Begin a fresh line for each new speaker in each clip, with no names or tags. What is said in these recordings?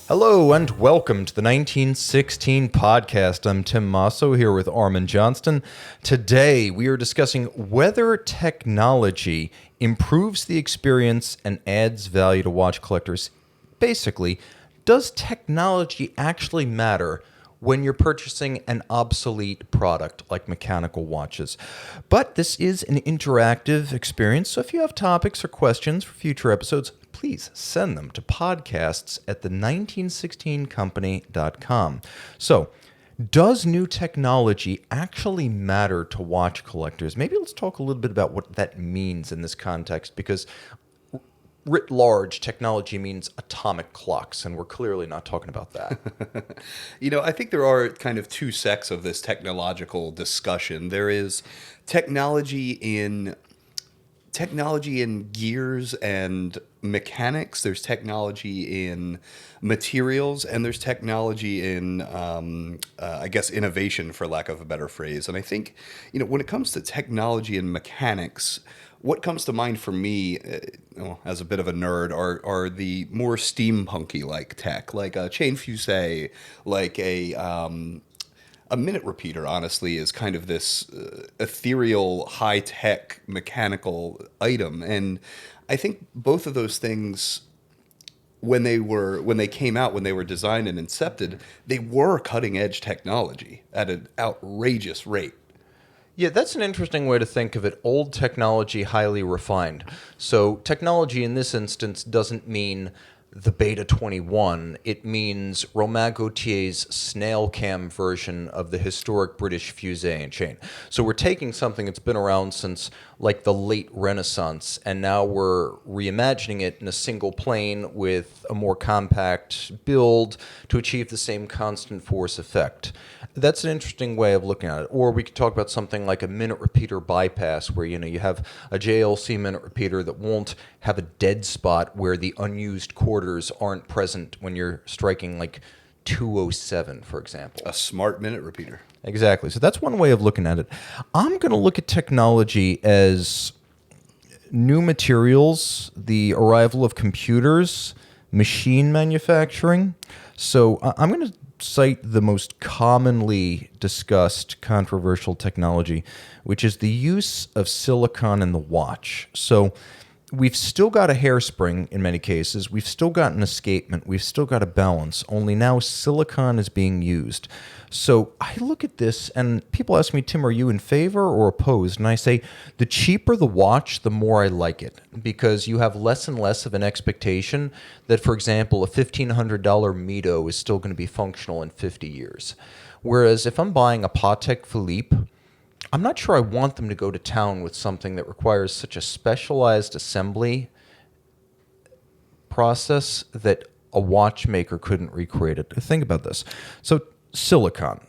Hello and welcome to the 1916 podcast. I'm Tim Masso here with Armand Johnston. Today we are discussing whether technology improves the experience and adds value to watch collectors. Basically, does technology actually matter when you're purchasing an obsolete product like mechanical watches? But this is an interactive experience, so if you have topics or questions for future episodes, please send them to podcasts@the1916company.com. So, does new technology actually matter to watch collectors? Maybe let's talk a little bit about what that means in this context, because writ large, technology means atomic clocks, and we're clearly not talking about that.
I think there are kind of two sects of this technological discussion. There is technology in gears and mechanics. There's technology in materials, and there's technology in, I guess, innovation, for lack of a better phrase. And I think, when it comes to technology and mechanics, what comes to mind for me, as a bit of a nerd, are the more steampunky-like tech, like a chain fusee, like a minute repeater, honestly, is kind of this ethereal, high-tech mechanical item. And I think both of those things, when they came out, when they were designed and incepted, they were cutting-edge technology at an outrageous rate.
Yeah, that's an interesting way to think of it. Old technology, highly refined. So technology in this instance doesn't mean the Beta 21. It means Romain Gautier's snail cam version of the historic British fusee and chain. So we're taking something that's been around since like the late Renaissance, and now we're reimagining it in a single plane with a more compact build to achieve the same constant force effect. That's an interesting way of looking at it. Or we could talk about something like a minute repeater bypass, where you have a JLC minute repeater that won't have a dead spot where the unused quarters aren't present when you're striking like 207, for example.
A smart minute repeater.
Exactly. So that's one way of looking at it. I'm going to look at technology as new materials, the arrival of computers, machine manufacturing. So I'm going to cite the most commonly discussed controversial technology, which is the use of silicon in the watch. So we've still got a hairspring in many cases. We've still got an escapement. We've still got a balance, only now silicon is being used. So I look at this and people ask me, Tim, are you in favor or opposed? And I say, the cheaper the watch, the more I like it, because you have less and less of an expectation that, for example, a $1,500 Mito is still going to be functional in 50 years. Whereas if I'm buying a Patek Philippe, I'm not sure I want them to go to town with something that requires such a specialized assembly process that a watchmaker couldn't recreate it. Think about this. So silicon,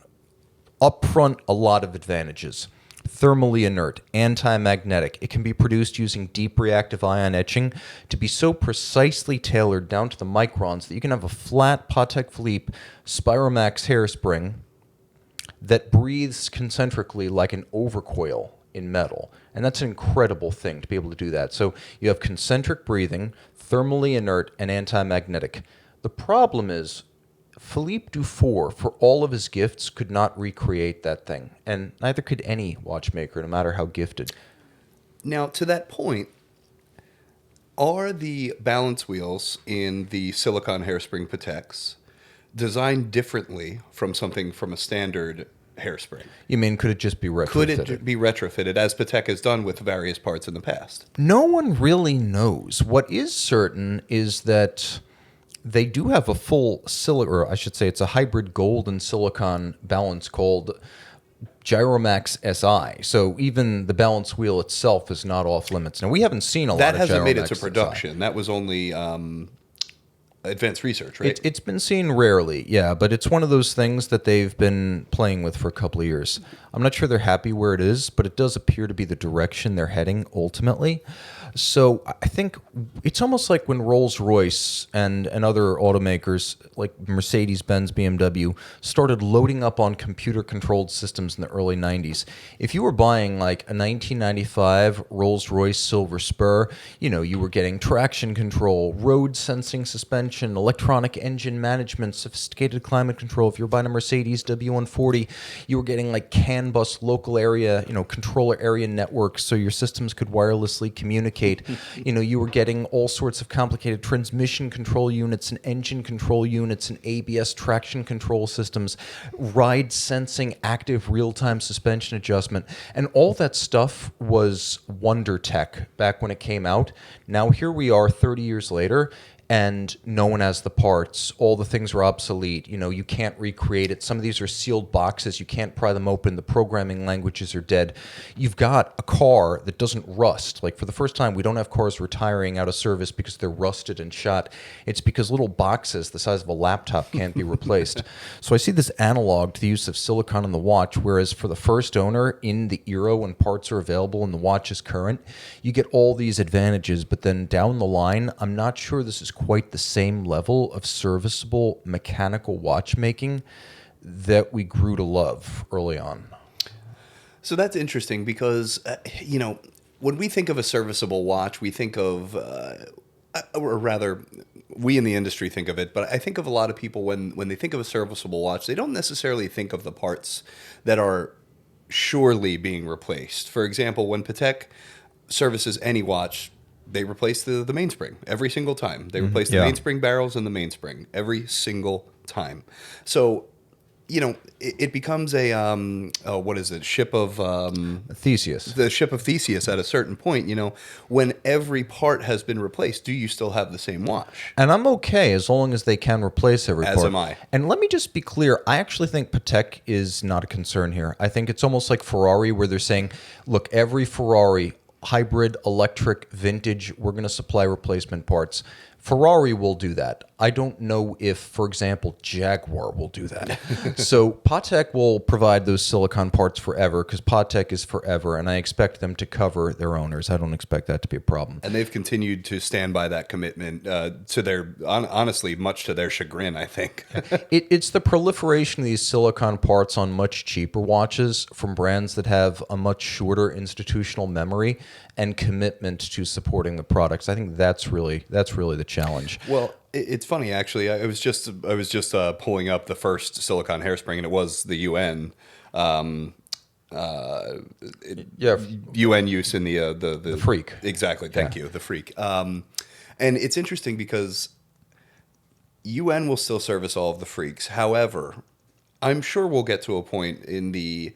upfront, a lot of advantages. Thermally inert, anti-magnetic. It can be produced using deep reactive ion etching to be so precisely tailored down to the microns that you can have a flat Patek Philippe Spiromax hairspring that breathes concentrically like an overcoil in metal. And that's an incredible thing to be able to do that. So you have concentric breathing, thermally inert, and anti-magnetic. The problem is Philippe Dufour, for all of his gifts, could not recreate that thing. And neither could any watchmaker, no matter how gifted.
Now, to that point, are the balance wheels in the silicon hairspring Pateks designed differently from a standard hairspring?
You mean, could it just be retrofitted?
Could it be retrofitted, as Patek has done with various parts in the past?
No one really knows. What is certain is that they do have a full or I should say it's a hybrid gold and silicon balance called Gyromax SI. So even the balance wheel itself is not off limits. Now, we haven't seen a lot of Gyromax
That hasn't made it to
SI.
production. That was only advanced research, right?
It's been seen rarely, yeah, but it's one of those things that they've been playing with for a couple of years. I'm not sure they're happy where it is, but it does appear to be the direction they're heading ultimately. So I think it's almost like when Rolls-Royce and other automakers like Mercedes-Benz, BMW started loading up on computer-controlled systems in the early 90s. If you were buying like a 1995 Rolls-Royce Silver Spur, you were getting traction control, road sensing suspension, electronic engine management, sophisticated climate control. If you were buying a Mercedes W140, you were getting like CAN bus local area, controller area networks so your systems could wirelessly communicate. You were getting all sorts of complicated transmission control units and engine control units and ABS traction control systems, ride sensing, active real-time suspension adjustment. And all that stuff was wonder tech back when it came out. Now here we are 30 years later, and no one has the parts. All the things are obsolete. You can't recreate it. Some of these are sealed boxes. You can't pry them open. The programming languages are dead. You've got a car that doesn't rust. Like for the first time, we don't have cars retiring out of service because they're rusted and shot. It's because little boxes the size of a laptop can't be replaced. So I see this analog to the use of silicon in the watch, whereas for the first owner in the era when parts are available and the watch is current, you get all these advantages. But then down the line, I'm not sure this is quite the same level of serviceable mechanical watchmaking that we grew to love early on.
So that's interesting because, when we think of a serviceable watch, we think of, or rather, we in the industry think of it, but I think of a lot of people when they think of a serviceable watch, they don't necessarily think of the parts that are surely being replaced. For example, when Patek services any watch, they replace the mainspring every single time. They replace the mainspring barrels and the mainspring every single time. So, it becomes a ship of
Theseus.
The ship of Theseus at a certain point. When every part has been replaced, do you still have the same watch?
And I'm okay as long as they can replace every part.
As am I.
And let me just be clear. I actually think Patek is not a concern here. I think it's almost like Ferrari where they're saying, look, every Ferrari, hybrid, electric, vintage, we're going to supply replacement parts. Ferrari will do that. I don't know if, for example, Jaguar will do that. So Patek will provide those silicon parts forever because Patek is forever, and I expect them to cover their owners. I don't expect that to be a problem.
And they've continued to stand by that commitment to their, honestly, much to their chagrin, I think.
It's the proliferation of these silicon parts on much cheaper watches from brands that have a much shorter institutional memory and commitment to supporting the products. I think that's really the challenge.
Well, it's funny actually. I was just pulling up the first silicon hairspring, and it was the UN. UN use in the
Freak.
Exactly. Thank you. The Freak. And it's interesting because UN will still service all of the Freaks. However, I'm sure we'll get to a point in the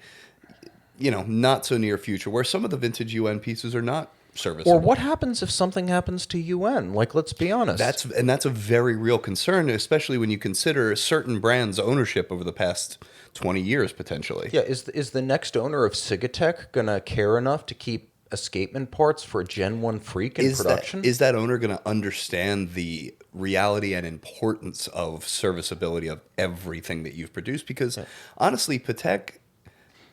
not so near future where some of the vintage UN pieces are not serviceable.
Or what happens if something happens to UN? Like, let's be honest.
That's a very real concern, especially when you consider certain brands' ownership over the past 20 years, potentially.
Yeah, is the next owner of Sigatech going to care enough to keep escapement parts for a Gen 1 Freak in production?
Is that owner going to understand the reality and importance of serviceability of everything that you've produced? Because honestly, Patek,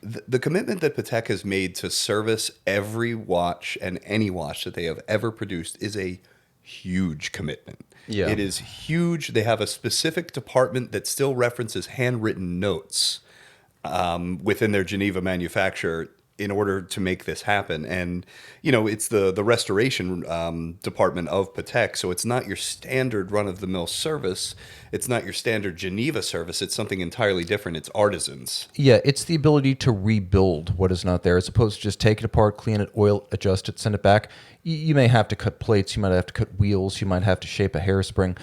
the commitment that Patek has made to service every watch and any watch that they have ever produced is a huge commitment.
Yeah.
It is huge. They have a specific department that still references handwritten notes within their Geneva manufacturer in order to make this happen. And, it's the restoration department of Patek, so it's not your standard run-of-the-mill service. It's not your standard Geneva service. It's something entirely different. It's artisans.
Yeah, it's the ability to rebuild what is not there, as opposed to just take it apart, clean it, oil, adjust it, send it back. You may have to cut plates. You might have to cut wheels. You might have to shape a hairspring.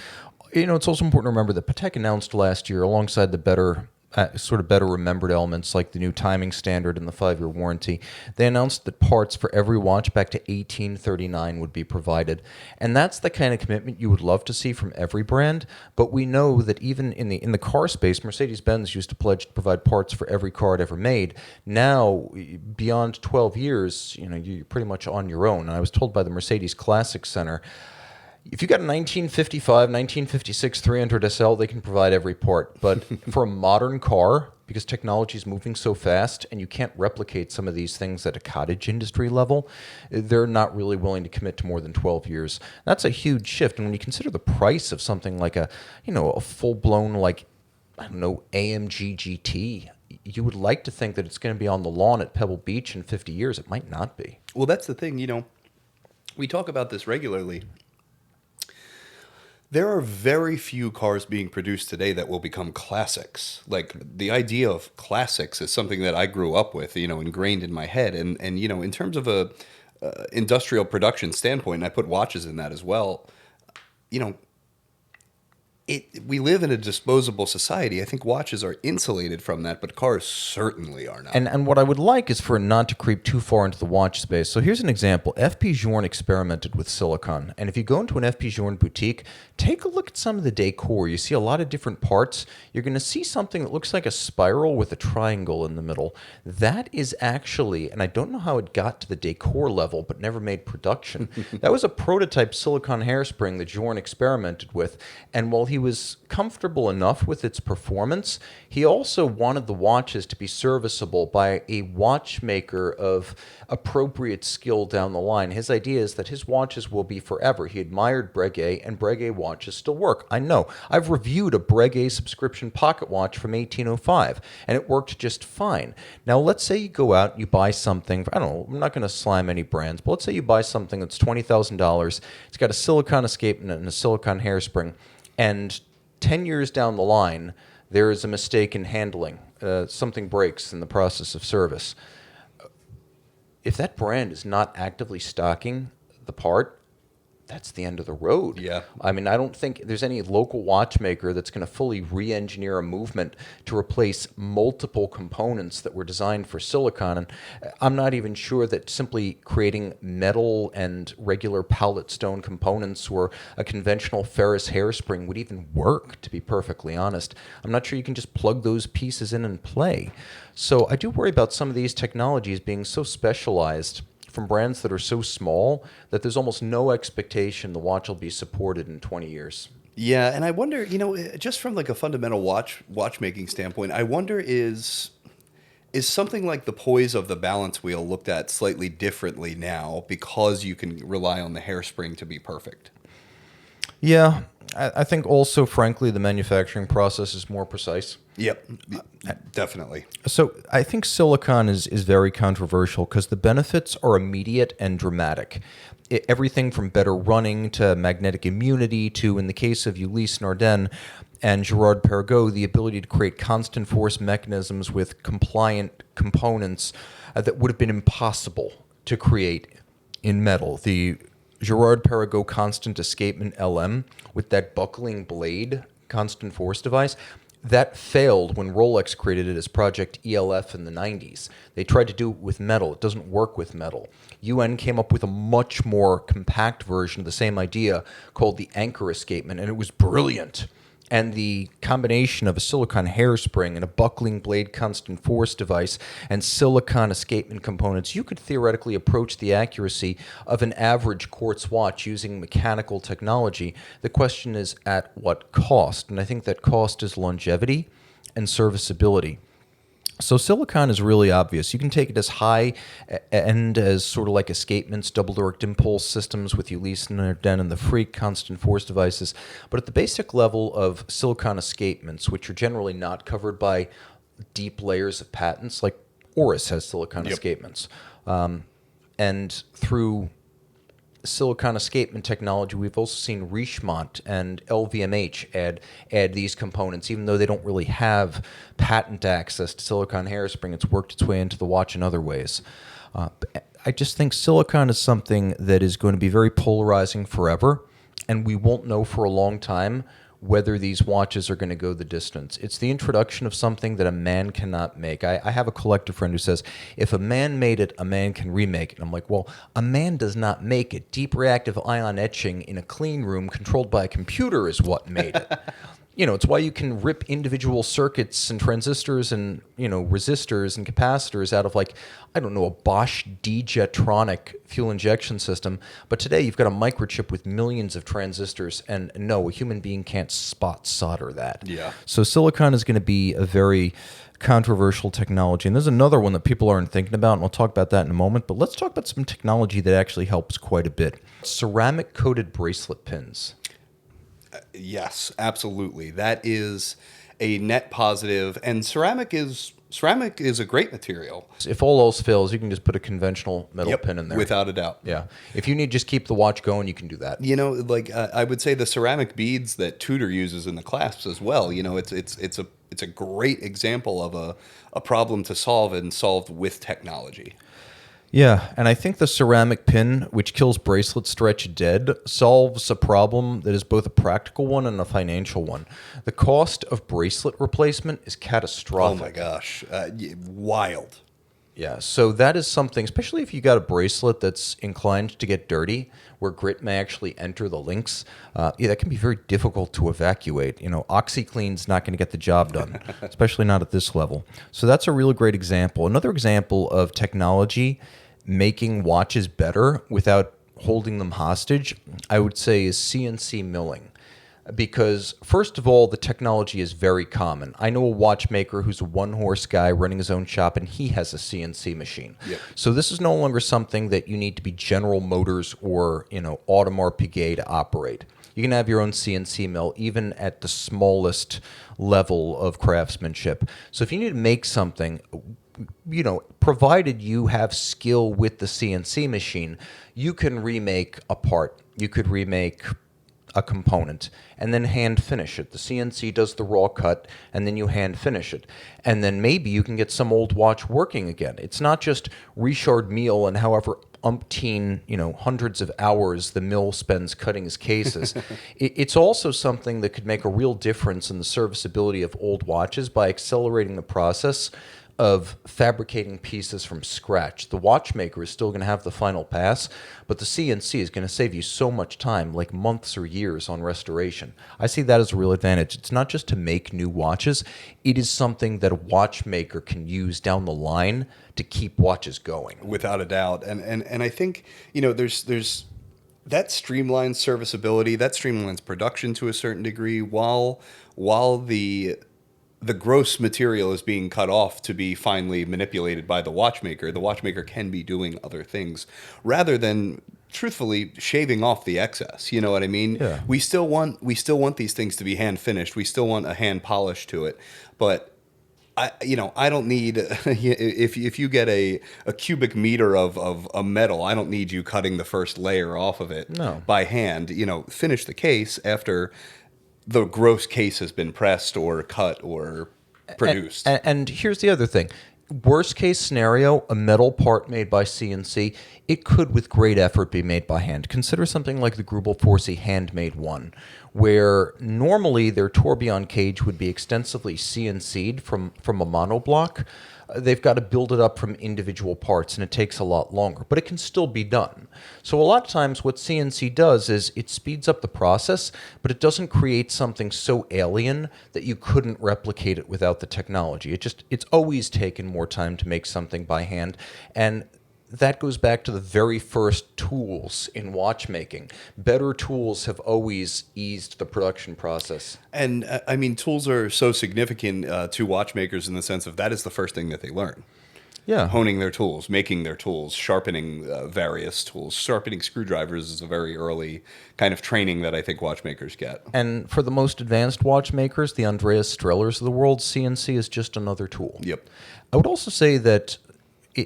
It's also important to remember that Patek announced last year, alongside the better remembered elements like the new timing standard and the 5-year warranty, they announced that parts for every watch back to 1839 would be provided. And that's the kind of commitment you would love to see from every brand. But we know that even in the car space, Mercedes-Benz used to pledge to provide parts for every car it ever made. Now, beyond 12 years, you're pretty much on your own. And I was told by the Mercedes Classic Center, If you got a 1955, 1956 300 SL, they can provide every part. But for a modern car, because technology is moving so fast and you can't replicate some of these things at a cottage industry level, they're not really willing to commit to more than 12 years. That's a huge shift. And when you consider the price of something like a full-blown, like, I don't know, AMG GT, you would like to think that it's going to be on the lawn at Pebble Beach in 50 years. It might not be.
Well, that's the thing, we talk about this regularly. There are very few cars being produced today that will become classics. Like, the idea of classics is something that I grew up with, ingrained in my head. And in terms of a industrial production standpoint, and I put watches in that as well, we live in a disposable society. I think watches are insulated from that, but cars certainly are not.
And what I would like is for it not to creep too far into the watch space. So here's an example. FP Journe experimented with silicon. And if you go into an FP Journe boutique, take a look at some of the decor. You see a lot of different parts. You're going to see something that looks like a spiral with a triangle in the middle. That is actually, and I don't know how it got to the decor level, but never made production. That was a prototype silicon hairspring that Journe experimented with. And while he was comfortable enough with its performance, he also wanted the watches to be serviceable by a watchmaker of appropriate skill down the line. His idea is that his watches will be forever. He admired Breguet, and Breguet watches still work. I know. I've reviewed a Breguet subscription pocket watch from 1805, and it worked just fine. Now, let's say you go out, you buy something, I don't know, I'm not going to slime any brands, but let's say you buy something that's $20,000. It's got a silicon escapement and a silicon hairspring, and 10 years down the line, there is a mistake in handling. Something breaks in the process of service. If that brand is not actively stocking the part, that's the end of the road.
Yeah.
I mean, I don't think there's any local watchmaker that's going to fully re-engineer a movement to replace multiple components that were designed for silicon. And I'm not even sure that simply creating metal and regular pallet stone components or a conventional ferrous hairspring would even work, to be perfectly honest. I'm not sure you can just plug those pieces in and play. So I do worry about some of these technologies being so specialized from brands that are so small that there's almost no expectation the watch will be supported in 20 years.
Yeah, and I wonder, just from like a fundamental watchmaking standpoint, I wonder is something like the poise of the balance wheel looked at slightly differently now because you can rely on the hairspring to be perfect?
Yeah, I think also, frankly, the manufacturing process is more precise.
Yep, definitely.
So I think silicon is very controversial because the benefits are immediate and dramatic. Everything from better running to magnetic immunity to, in the case of Ulysse Nardin and Girard-Perregaux, the ability to create constant force mechanisms with compliant components that would have been impossible to create in metal. The Girard-Perregaux constant escapement LM with that buckling blade constant force device, that failed when Rolex created it as Project ELF in the 90s. They tried to do it with metal. It doesn't work with metal. UN came up with a much more compact version of the same idea called the Anchor escapement, and it was brilliant. And the combination of a silicon hairspring and a buckling blade constant force device and silicon escapement components, you could theoretically approach the accuracy of an average quartz watch using mechanical technology. The question is at what cost? And I think that cost is longevity and serviceability. So silicon is really obvious. You can take it as high end as sort of like escapements, double direct impulse systems with Ulysse Nardin and the Freak constant force devices. But at the basic level of silicon escapements, which are generally not covered by deep layers of patents, like Oris has silicon escapements. And through silicon escapement technology, we've also seen Richemont and LVMH add these components, even though they don't really have patent access to silicon hairspring. It's worked its way into the watch in other ways. I just think silicon is something that is going to be very polarizing forever, and we won't know for a long time whether these watches are going to go the distance. It's the introduction of something that a man cannot make. I have a collector friend who says, if a man made it, a man can remake it. And I'm like, well, a man does not make it. Deep reactive ion etching in a clean room controlled by a computer is what made it. It's why you can rip individual circuits and transistors and, resistors and capacitors out of, like, I don't know, a Bosch D-Jetronic fuel injection system. But today you've got a microchip with millions of transistors, and no, a human being can't spot solder that.
Yeah.
So silicon is going to be a very controversial technology. And there's another one that people aren't thinking about, and we'll talk about that in a moment. But let's talk about some technology that actually helps quite a bit. Ceramic-coated bracelet pins.
Yes, absolutely. That is a net positive, and ceramic is a great material.
If all else fails, you can just put a conventional metal pin in there.
Without a doubt.
Yeah. If you need to just keep the watch going, you can do that.
I would say the ceramic beads that Tudor uses in the clasps as well. It's a great example of a problem to solve, and solved with technology.
Yeah, and I think the ceramic pin, which kills bracelet stretch dead, solves a problem that is both a practical one and a financial one. The cost of bracelet replacement is catastrophic.
Oh my gosh, wild.
Yeah, so that is something, especially if you got a bracelet that's inclined to get dirty, where grit may actually enter the links. That can be very difficult to evacuate. OxyClean's not going to get the job done, especially not at this level. So that's a really great example. Another example of technology making watches better without holding them hostage, I would say, is CNC milling. Because, first of all, the technology is very common. I know a watchmaker who's a one-horse guy running his own shop, and he has a CNC machine.
Yep.
So this is no longer something that you need to be General Motors or, Audemars Piguet to operate. You can have your own CNC mill, even at the smallest level of craftsmanship. So if you need to make something, provided you have skill with the CNC machine, you can remake a part. You could remake a component and then hand finish it. The CNC does the raw cut, and then you hand finish it. And then maybe you can get some old watch working again. It's not just Richard Mille and however umpteen, hundreds of hours the mill spends cutting his cases. It's also something that could make a real difference in the serviceability of old watches by accelerating the process of fabricating pieces from scratch. The watchmaker is still going to have the final pass, but the CNC is going to save you so much time, like months or years on restoration. I see that as a real advantage. It's not just to make new watches, it is something that a watchmaker can use down the line to keep watches going.
Without a doubt. And I think, there's that streamlines serviceability, that streamlines production to a certain degree, while the gross material is being cut off to be finally manipulated by the watchmaker. The watchmaker can be doing other things rather than, truthfully, shaving off the excess. You know what I mean?
Yeah.
We still want these things to be hand finished. We still want a hand polish to it. But I don't need, if you get a cubic meter of a metal, I don't need you cutting the first layer off of it by hand. Finish the case after the gross case has been pressed or cut or produced.
And here's the other thing. Worst case scenario, a metal part made by CNC, it could with great effort be made by hand. Consider something like the Grubel Forsey Handmade one, where normally their tourbillon cage would be extensively CNC'd from a monoblock. They've got to build it up from individual parts, and it takes a lot longer, but it can still be done. So a lot of times what CNC does is it speeds up the process, but it doesn't create something so alien that you couldn't replicate it without the technology. It's always taken more time to make something by hand, and that goes back to the very first tools in watchmaking. Better tools have always eased the production process.
And tools are so significant to watchmakers in the sense of that is the first thing that they learn.
Yeah.
Honing their tools, making their tools, sharpening various tools. Sharpening screwdrivers is a very early kind of training that I think watchmakers get.
And for the most advanced watchmakers, the Andreas Strellers of the world, CNC is just another tool.
Yep.
I would also say that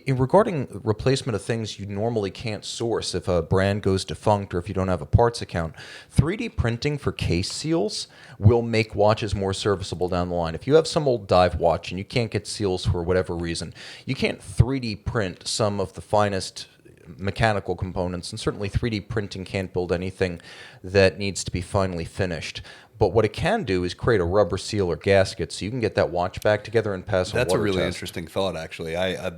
regarding replacement of things you normally can't source if a brand goes defunct or if you don't have a parts account, 3D printing for case seals will make watches more serviceable down the line. If you have some old dive watch and you can't get seals for whatever reason, you can't 3D print some of the finest mechanical components, and certainly 3D printing can't build anything that needs to be finally finished. But what it can do is create a rubber seal or gasket so you can get that watch back together and pass a water
That's a really
test.
interesting thought, actually. I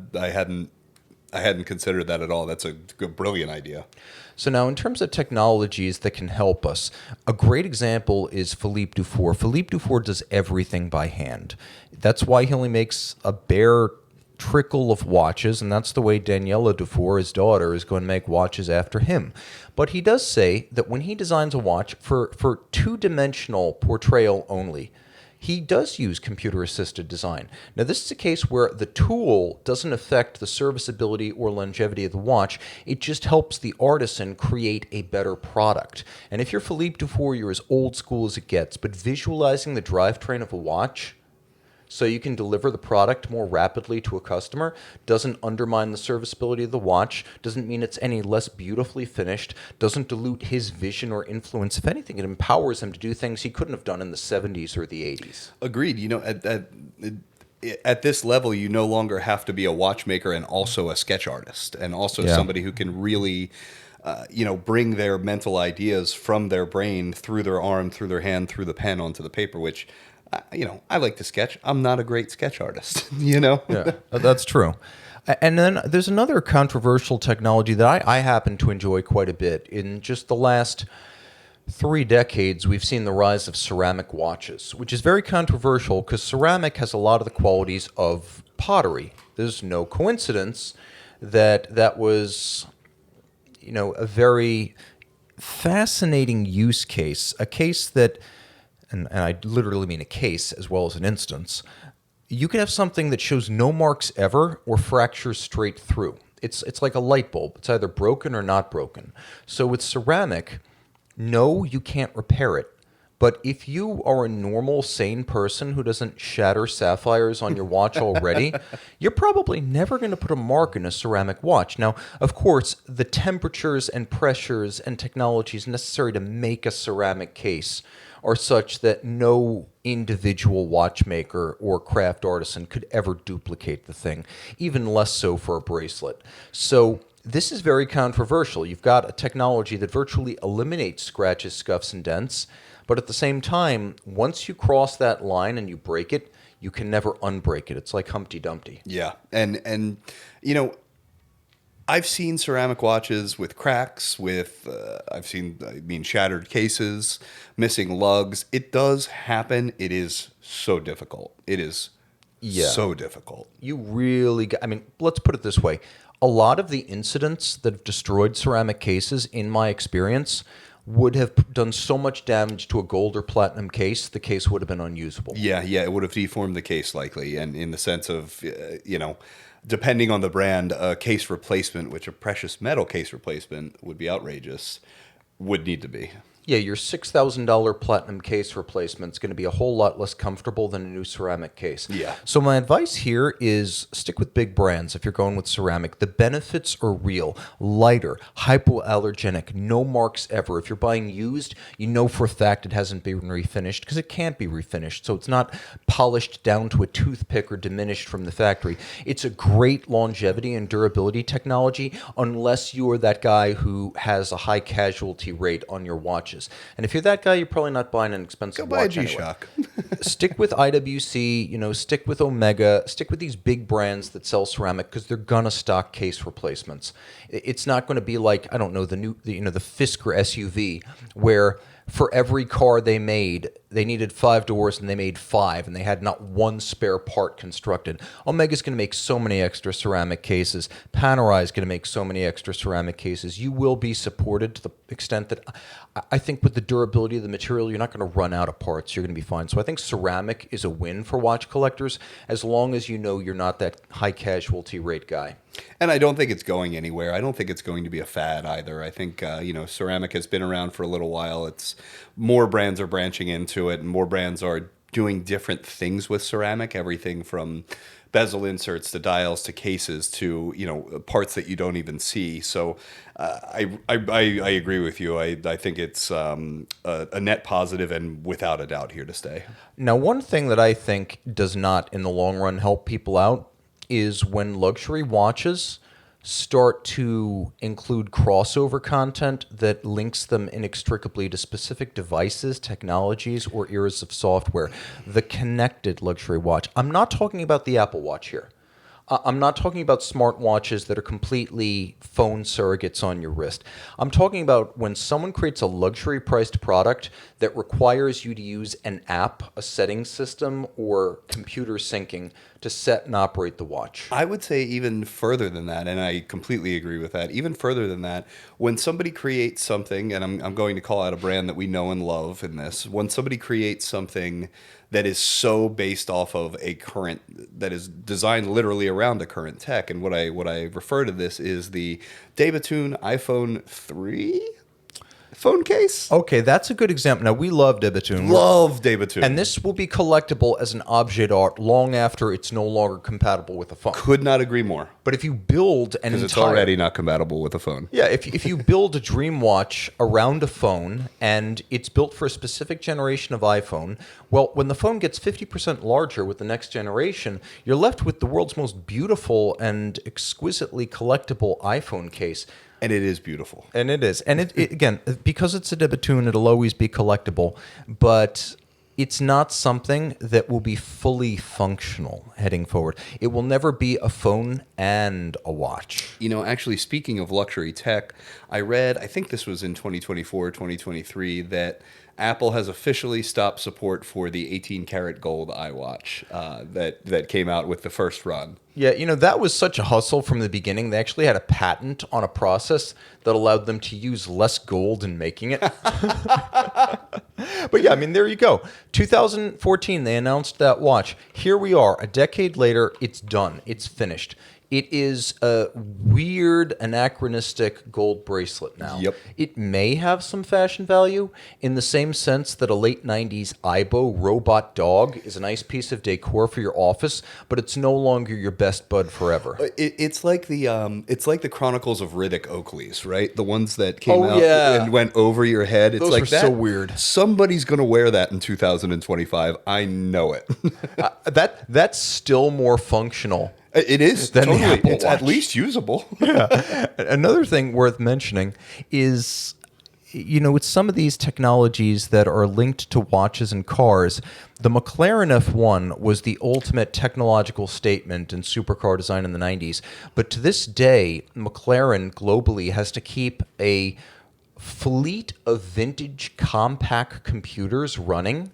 I hadn't considered that at all. That's a good, brilliant idea.
So now, in terms of technologies that can help us, a great example is Philippe Dufour. Philippe Dufour does everything by hand. That's why he only makes a bare trickle of watches, and that's the way Daniela Dufour, his daughter, is going to make watches after him. But he does say that when he designs a watch for two-dimensional portrayal only, he does use computer-assisted design. Now, this is a case where the tool doesn't affect the serviceability or longevity of the watch. It just helps the artisan create a better product. And if you're Philippe Dufour, you're as old school as it gets. But visualizing the drivetrain of a watch so you can deliver the product more rapidly to a customer doesn't undermine the serviceability of the watch, doesn't mean it's any less beautifully finished, doesn't dilute his vision or influence. If anything, it empowers him to do things he couldn't have done in the 70s or the 80s.
Agreed. You know, at this level, you no longer have to be a watchmaker and also a sketch artist, and also somebody who can really bring their mental ideas from their brain through their arm, through their hand, through the pen onto the paper, which, I like to sketch. I'm not a great sketch artist,
Yeah, that's true. And then there's another controversial technology that I happen to enjoy quite a bit. In just the last 3 decades, we've seen the rise of ceramic watches, which is very controversial because ceramic has a lot of the qualities of pottery. There's no coincidence that was, a very fascinating use case, a case that, and I literally mean a case as well as an instance, you could have something that shows no marks ever or fractures straight through. It's like a light bulb. It's either broken or not broken. So with ceramic, no, you can't repair it. But if you are a normal, sane person who doesn't shatter sapphires on your watch already, you're probably never going to put a mark in a ceramic watch. Now, of course, the temperatures and pressures and technologies necessary to make a ceramic case are such that no individual watchmaker or craft artisan could ever duplicate the thing, even less so for a bracelet. So this is very controversial. You've got a technology that virtually eliminates scratches, scuffs, and dents, but at the same time, once you cross that line and you break it, you can never unbreak it. It's like Humpty Dumpty.
Yeah, and I've seen ceramic watches with cracks, I've seen shattered cases, missing lugs. It does happen. It is so difficult. It is so difficult.
You really let's put it this way. A lot of the incidents that have destroyed ceramic cases, in my experience, would have done so much damage to a gold or platinum case, the case would have been unusable.
Yeah, it would have deformed the case likely, and in the sense of, depending on the brand, a case replacement, which a precious metal case replacement would be outrageous, would need to be.
Yeah, your $6,000 platinum case replacement is going to be a whole lot less comfortable than a new ceramic case.
Yeah.
So my advice here is stick with big brands if you're going with ceramic. The benefits are real. Lighter, hypoallergenic, no marks ever. If you're buying used, you know for a fact it hasn't been refinished because it can't be refinished. So it's not polished down to a toothpick or diminished from the factory. It's a great longevity and durability technology unless you are that guy who has a high casualty rate on your watch. And if you're that guy, you're probably not buying an expensive watch anyway.
Go buy a G-Shock.
Stick with IWC, stick with Omega, stick with these big brands that sell ceramic because they're going to stock case replacements. It's not going to be like, I don't know, the Fisker SUV where for every car they made, they needed 5 doors and they made 5 and they had not one spare part constructed. Omega's going to make so many extra ceramic cases. Panerai is going to make so many extra ceramic cases. You will be supported to the extent that I think with the durability of the material, you're not going to run out of parts. You're going to be fine. So I think ceramic is a win for watch collectors as long as you know you're not that high casualty rate guy.
And I don't think it's going anywhere. I don't think it's going to be a fad either. I think, ceramic has been around for a little while. It's more brands are branching into it and more brands are doing different things with ceramic, everything from bezel inserts to dials to cases to, parts that you don't even see. So I agree with you. I think it's a net positive and without a doubt here to stay.
Now, one thing that I think does not in the long run help people out is when luxury watches start to include crossover content that links them inextricably to specific devices, technologies, or eras of software. The connected luxury watch. I'm not talking about the Apple Watch here. I'm not talking about smartwatches that are completely phone surrogates on your wrist. I'm talking about when someone creates a luxury priced product that requires you to use an app, a setting system, or computer syncing to set and operate the watch.
I would say even further than that, and I completely agree with that. Even further than that, when somebody creates something, and I'm going to call out a brand that we know and love in this, when somebody creates something that is so based off of a current, that is designed literally around a current tech, and what I refer to this is the Dabatune iPhone 3 phone case.
Okay, that's a good example. Now, we love Debatoon.
Love Dabatune.
And this will be collectible as an objet d'art long after it's no longer compatible with a phone.
Could not agree more.
But if you build an
Because it's already not compatible with a phone.
Yeah, if you build a dream watch around a phone and it's built for a specific generation of iPhone, well, when the phone gets 50% larger with the next generation, you're left with the world's most beautiful and exquisitely collectible iPhone case.
And it is beautiful.
And it is. And it again, because it's a Debatoon, it'll always be collectible. But it's not something that will be fully functional heading forward. It will never be a phone and a watch.
You know, actually, speaking of luxury tech, I read, I think this was in 2024, 2023, that Apple has officially stopped support for the 18-karat gold iWatch that came out with the first run.
Yeah, you know, that was such a hustle from the beginning. They actually had a patent on a process that allowed them to use less gold in making it. But yeah, I mean, there you go. 2014, they announced that watch. Here we are, a decade later, it's done. It's finished. It is a weird, anachronistic gold bracelet now.
Yep.
It may have some fashion value in the same sense that a late 90s Aibo robot dog is a nice piece of decor for your office, but it's no longer your best bud forever.
It's like the Chronicles of Riddick Oakleys, right? The ones that came out
yeah.
and went over your head. It's
Those
like
were
that.
so weird.
Somebody's going to wear that in 2025. I know it.
That's still more functional.
It is
Than the
totally.
Apple
It's at
Watch.
least usable.
Another thing worth mentioning is, you know, with some of these technologies that are linked to watches and cars, the McLaren F1 was the ultimate technological statement in supercar design in the 90s. But to this day, McLaren globally has to keep a fleet of vintage compact computers running.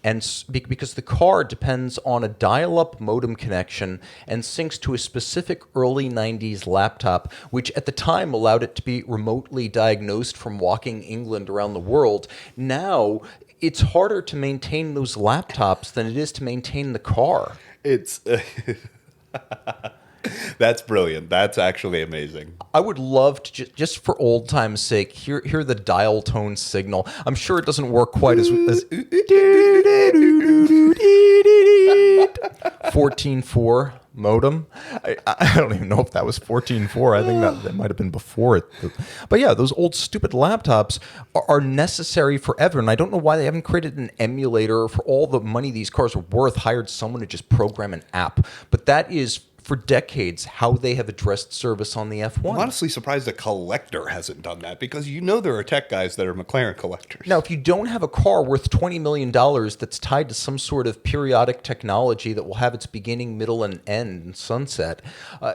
And because the car depends on a dial-up modem connection and syncs to a specific early 90s laptop, which at the time allowed it to be remotely diagnosed from walking England around the world. Now, it's harder to maintain those laptops than it is to maintain the car.
It's that's brilliant. That's actually amazing.
I would love to, just for old time's sake, hear the dial tone signal. I'm sure it doesn't work quite as 14.4 modem. I don't even know if that was 14.4. I think that might have been before it. But yeah, those old stupid laptops are necessary forever. And I don't know why they haven't created an emulator for all the money these cars are worth, hired someone to just program an app. But that is, for decades, how they have addressed service on the F1.
I'm honestly surprised a collector hasn't done that, because you know there are tech guys that are McLaren collectors.
Now, if you don't have a car worth $20 million that's tied to some sort of periodic technology that will have its beginning, middle, and end and sunset,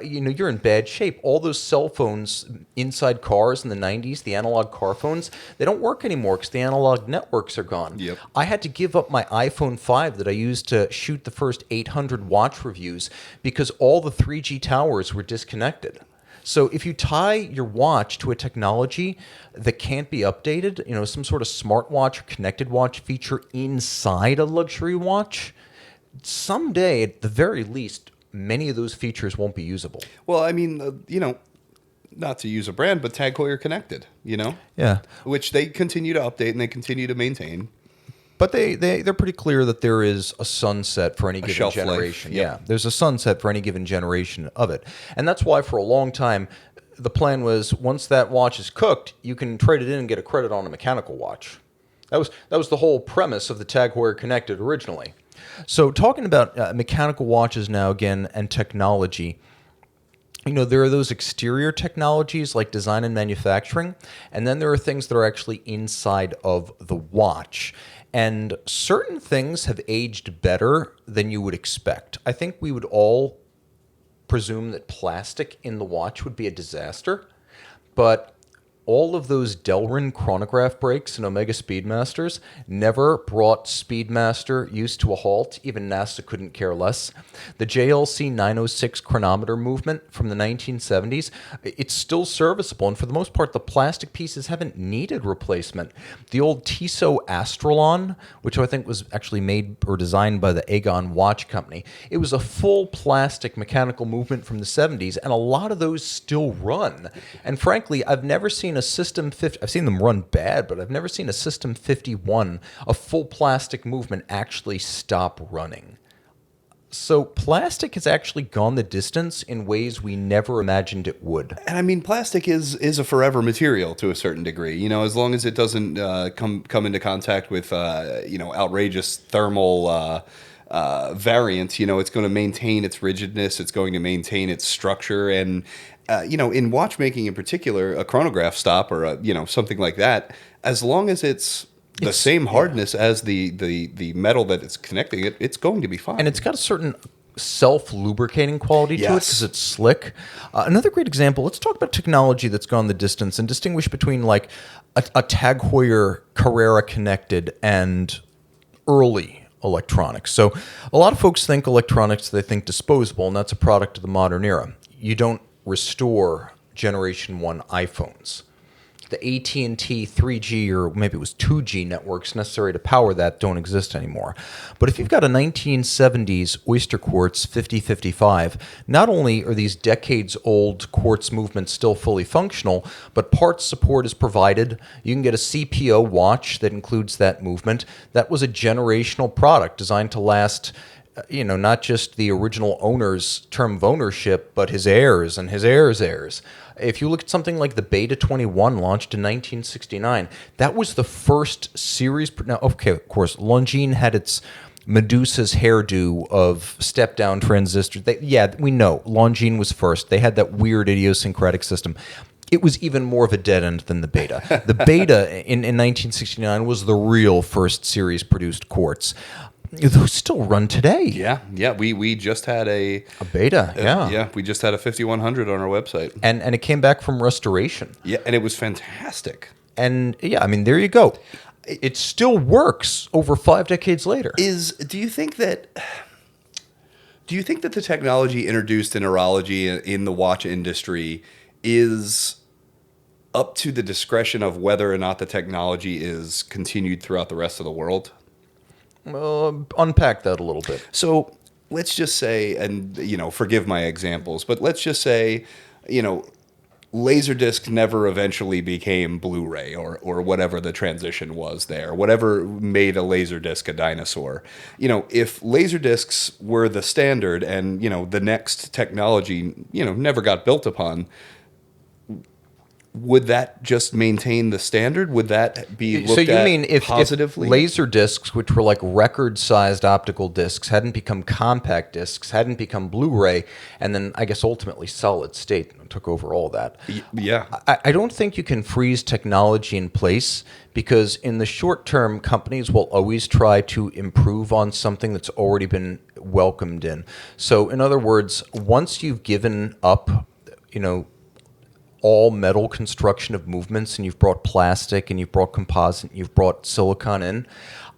you know, you're in bad shape. All those cell phones inside cars in the 90s, the analog car phones, they don't work anymore because the analog networks are gone.
Yep.
I had to give up my iPhone 5 that I used to shoot the first 800 watch reviews because all the 3G towers were disconnected. So if you tie your watch to a technology that can't be updated, you know, some sort of smartwatch or connected watch feature inside a luxury watch, someday, at the very least, many of those features won't be usable.
Well, I mean, you know, not to use a brand, but Tag Heuer Connected, you know?
Yeah.
Which they continue to update and they continue to maintain.
But they're pretty clear that there is a sunset for any given
shelf life,
generation.
yep.
Yeah, there's a sunset for any given generation of it. And that's why for a long time, the plan was once that watch is cooked, you can trade it in and get a credit on a mechanical watch. That was the whole premise of the Tag Heuer Connected originally. So talking about mechanical watches now again and technology, you know, there are those exterior technologies like design and manufacturing, and then there are things that are actually inside of the watch. And certain things have aged better than you would expect. I think we would all presume that plastic in the watch would be a disaster, but all of those Delrin chronograph brakes and Omega Speedmasters never brought Speedmaster use to a halt. Even NASA couldn't care less. The JLC 906 chronometer movement from the 1970s, it's still serviceable, and for the most part, the plastic pieces haven't needed replacement. The old Tissot Astralon, which I think was actually made or designed by the Aegon Watch Company, it was a full plastic mechanical movement from the 70s, and a lot of those still run. And frankly, I've never seen a System 50, I've seen them run bad, but I've never seen a System 51, a full plastic movement, actually stop running. So plastic has actually gone the distance in ways we never imagined it would.
And I mean, plastic is a forever material to a certain degree. You know, as long as it doesn't come into contact with outrageous thermal variants, you know, it's going to maintain its rigidness. It's going to maintain its structure. And in watchmaking in particular, a chronograph stop or something like that, as long as it's the same hardness as the metal that it's connecting it, it's going to be fine.
And it's got a certain self-lubricating quality to it because it's slick. Another great example, let's talk about technology that's gone the distance and distinguish between like a Tag Heuer Carrera connected and early electronics. So a lot of folks think electronics, they think disposable, and that's a product of the modern era. You don't restore Generation 1 iPhones. The AT&T 3G or maybe it was 2G networks necessary to power that don't exist anymore. But if you've got a 1970s Oyster Quartz 5055, not only are these decades-old quartz movements still fully functional, but parts support is provided. You can get a CPO watch that includes that movement. That was a generational product designed to last not just the original owner's term of ownership, but his heirs and his heirs' heirs. If you look at something like the Beta 21 launched in 1969, that was the first series. Now, okay, of course, Longines had its Medusa's hairdo of step-down transistors. We know Longines was first. They had that weird idiosyncratic system. It was even more of a dead end than the Beta. The Beta in 1969 was the real first series produced quartz. Those still run today.
Yeah. We just had a
Beta.
We just had a 5100 on our website,
and it came back from restoration.
Yeah, and it was fantastic.
And I mean, there you go. It still works over 5 decades later.
Do you think that the technology introduced in horology in the watch industry is up to the discretion of whether or not the technology is continued throughout the rest of the world?
Unpack that a little bit.
So let's just say, and forgive my examples, but let's just say, Laserdisc never eventually became Blu-ray or whatever the transition was there, whatever made a Laserdisc a dinosaur. If Laserdiscs were the standard and, the next technology, never got built upon, would that just maintain the standard? Would that be looked at positively?
If laser discs, which were like record-sized optical discs, hadn't become compact discs, hadn't become Blu-ray, and then I guess ultimately solid state took over all that.
Yeah.
I don't think you can freeze technology in place because in the short term, companies will always try to improve on something that's already been welcomed in. So in other words, once you've given up, all metal construction of movements and you've brought plastic and you've brought composite and you've brought silicon in,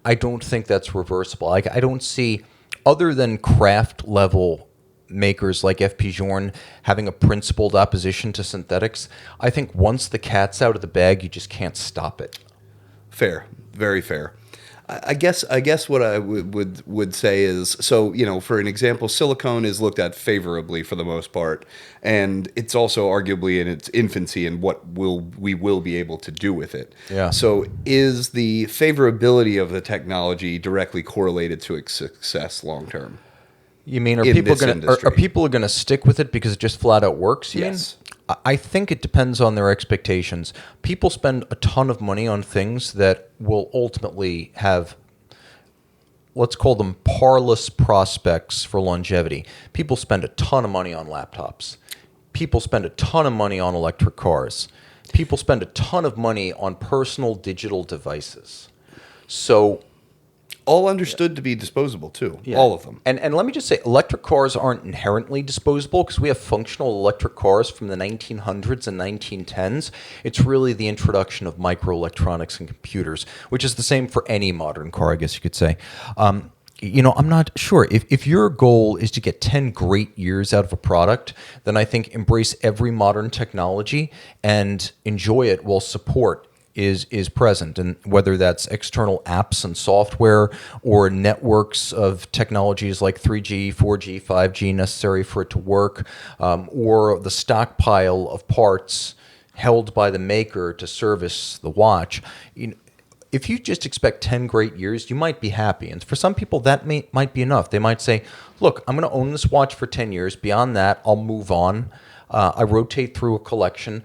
I don't think that's reversible. I don't see, other than craft level makers like F. P. Journe having a principled opposition to synthetics, I think once the cat's out of the bag, you just can't stop it.
Fair. Very fair. I guess what I would say is, so, for an example, silicone is looked at favorably for the most part, and it's also arguably in its infancy in what we will be able to do with it.
Yeah.
So is the favorability of the technology directly correlated to its success long term?
You mean are people going to stick with it because it just flat out works?
Yes.
I think it depends on their expectations. People spend a ton of money on things that will ultimately have, let's call them parlous prospects for longevity. People spend a ton of money on laptops. People spend a ton of money on electric cars. People spend a ton of money on personal digital devices. So
all understood to be disposable too.
Yeah.
All of them.
And let me just say, electric cars aren't inherently disposable because we have functional electric cars from the 1900s and 1910s. It's really the introduction of microelectronics and computers, which is the same for any modern car, I guess you could say. I'm not sure. If your goal is to get 10 great years out of a product, then I think embrace every modern technology and enjoy it while support is present. And whether that's external apps and software or networks of technologies like 3G, 4G, 5G necessary for it to work, or the stockpile of parts held by the maker to service the watch, if you just expect 10 great years, you might be happy. And for some people, that might be enough. They might say, look, I'm going to own this watch for 10 years. Beyond that, I'll move on. I rotate through a collection.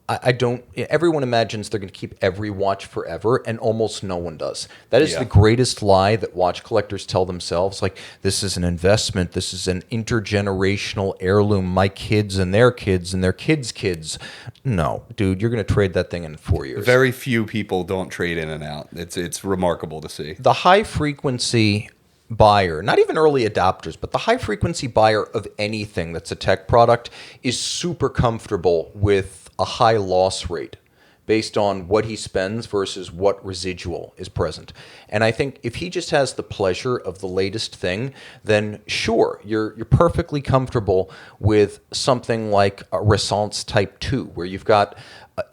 I don't. Everyone imagines they're going to keep every watch forever, and almost no one does. That is the greatest lie that watch collectors tell themselves. Like, this is an investment. This is an intergenerational heirloom. My kids and their kids and their kids' kids. No, dude, you're going to trade that thing in 4 years.
Very few people don't trade in and out. It's remarkable to see.
The high frequency buyer, not even early adopters, but the high frequency buyer of anything that's a tech product is super comfortable with a high loss rate based on what he spends versus what residual is present. And I think if he just has the pleasure of the latest thing, then sure, you're perfectly comfortable with something like a Resonance Type 2, where you've got